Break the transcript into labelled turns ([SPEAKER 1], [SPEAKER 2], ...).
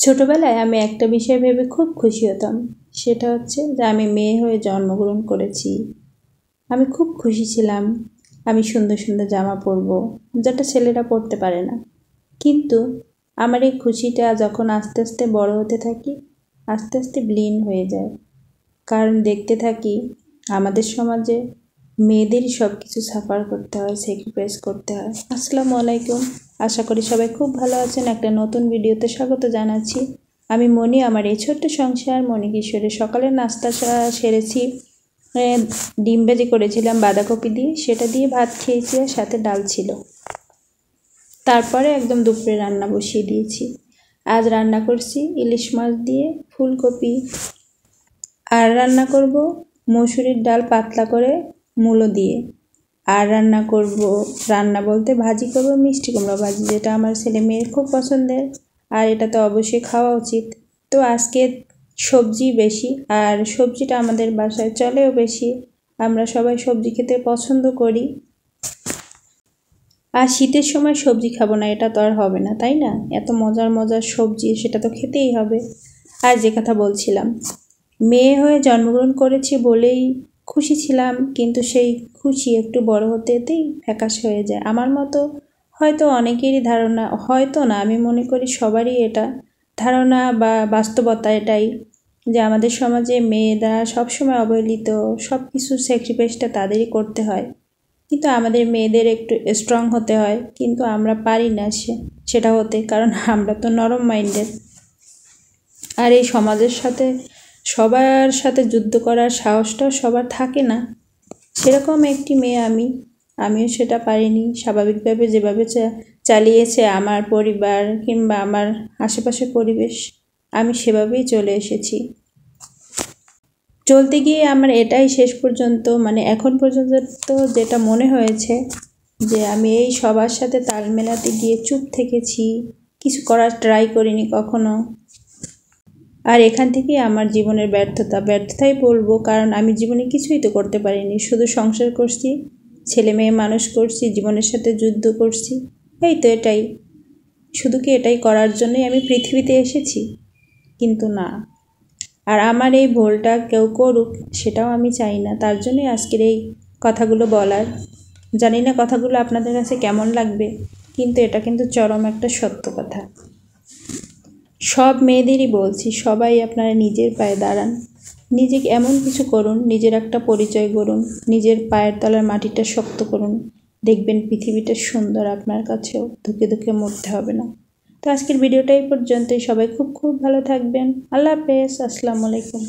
[SPEAKER 1] ছোটবেলায় আমি একটা বিষয় ভেবে খুব খুশি হতাম। সেটা হচ্ছে যে আমি মেয়ে হয়ে জন্মগ্রহণ করেছি। আমি খুব খুশি ছিলাম। আমি সুন্দর সুন্দর জামা পরবো, যেটা ছেলেরা পরতে পারে না। কিন্তু আমার এই খুশিটা যখন আস্তে আস্তে বড় হতে থাকি, আস্তে আস্তে বিলীন হয়ে যায়। কারণ দেখতে থাকি আমাদের সমাজে মেয়েদেরই সব কিছু সাফার করতে হয়, স্যাক্রিফাইস করতে হয়। আসসালামু আলাইকুম, আশা করি সবাই খুব ভালো আছেন। একটা নতুন ভিডিওতে স্বাগত জানাচ্ছি। আমি মনি, আমার এই ছোট্ট সংসার মনি কিশোরে। সকালের নাস্তা সেরেছি, ডিম ভাজি করেছিলাম বাঁধাকপি দিয়ে, সেটা দিয়ে ভাত খেয়েছি আর সাথে ডাল ছিল। তারপরে একদম দুপুরে রান্না বসিয়ে দিয়েছি। আজ রান্না করছি ইলিশ মাছ দিয়ে ফুলকপি, আর রান্না করব মসুরির ডাল পাতলা করে মূলো দিয়ে। আর রান্না বলতে ভাজি করব মিষ্টি কুমড়া ভাজি, যেটা আমার ছেলে মেয়ের খুব পছন্দের, আর এটা তো অবশ্যই খাওয়া উচিত। তো আজকে সবজি বেশি, আর সবজিটা আমাদের বাসায় চলেও বেশি। আমরা সবাই সবজি খেতে পছন্দ করি। আর শীতের সময় সবজি খাবো না, এটা তো আর হবে না, তাই না? এত মজার মজার সবজি, সেটা তো খেতেই হবে। আর যে কথা বলছিলাম, মেয়ে হয়ে জন্মগ্রহণ করেছি বলেই খুশি ছিলাম, কিন্তু সেই খুশি একটু বড় হতেই ফ্যাকাশ হয়ে যায়। আমার মতো হয়তো অনেকেরই ধারণা, হয়তো না, আমি মনে করি সবারই এটা ধারণা বা বাস্তবতা এটাই, যে আমাদের সমাজে মেয়েরা সবসময় অবহেলিত, সব কিছু স্যাক্রিফাইসটা তাদেরই করতে হয়। কিন্তু আমাদের মেয়েদের একটু স্ট্রং হতে হয়, কিন্তু আমরা পারি না সেটা হতে, কারণ আমরা তো নরম মাইন্ডের। আর এই সমাজের সাথে সবার সাথে যুদ্ধ করার সাহসটাও সবার থাকে না। সেরকম একটি মেয়ে আমিও সেটা পারিনি। স্বাভাবিকভাবে যেভাবে চালিয়েছে আমার পরিবার কিংবা আমার আশেপাশের পরিবেশ, আমি সেভাবেই চলে এসেছি। চলতে গিয়ে আমার এটাই শেষ পর্যন্ত, মানে এখন পর্যন্ত তো যেটা মনে হয়েছে, যে আমি এই সবার সাথে তাল মেলাতে গিয়ে চুপ থেকেছি, কিছু করার ট্রাই করিনি কখনো। আর এখান থেকেই আমার জীবনের ব্যর্থতাই বলবো, কারণ আমি জীবনে কিছুই তো করতে পারিনি। শুধু সংসার করছি, ছেলে মেয়ে মানুষ করছি, জীবনের সাথে যুদ্ধ করছি, এই তো এটাই। শুধু কি এটাই করার জন্যই আমি পৃথিবীতে এসেছি? কিন্তু না। আর আমার এই ভুলটা কেউ করুক, সেটাও আমি চাই না। তার জন্যই আজকের এই কথাগুলো বলার। জানি না কথাগুলো আপনাদের কাছে কেমন লাগবে, কিন্তু এটা কিন্তু চরম একটা সত্য কথা। সব মেয়েদেরই বলছি, সবাই আপনারা নিজের পায়ে দাঁড়ান, নিজেকে এমন কিছু করুন, নিজের একটা পরিচয় গড়ুন, নিজের পায়ের তলার মাটিটা শক্ত করুন। দেখবেন পৃথিবীটা সুন্দর আপনার কাছেও, ধুকে ধুকে মরতে হবে না। তো আজকের ভিডিওটা এই পর্যন্তই। সবাই খুব খুব ভালো থাকবেন। আল্লাহ হাফেজ, আসসালামু আলাইকুম।